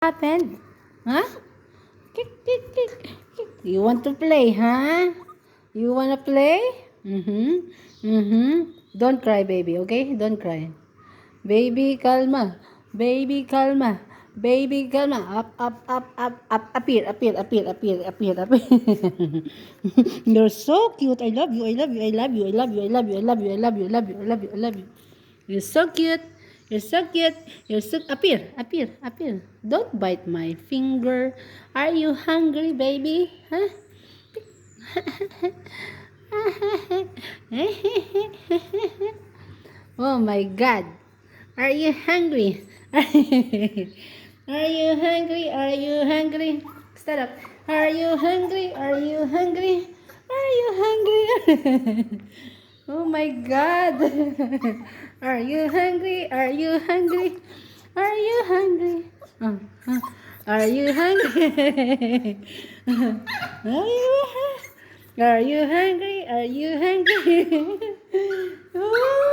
happened? Huh? You want to play, huh? You wanna play? Don't cry, baby, okay? Don't cry. Baby, kalma. Baby, kalma. Baby, kalma. Up. Appear. You're so cute. I love you. I love you. You're so cute. Appear. Don't bite my finger. Are you hungry, baby? Huh? Oh my God. Are you hungry? Are you hungry? Are you hungry? Stand up. Are you hungry? Are you hungry? Are you hungry? Oh my God. Are you hungry? Are you hungry? Are you hungry? Are you hungry? Are you hungry? Are you hungry? Oh.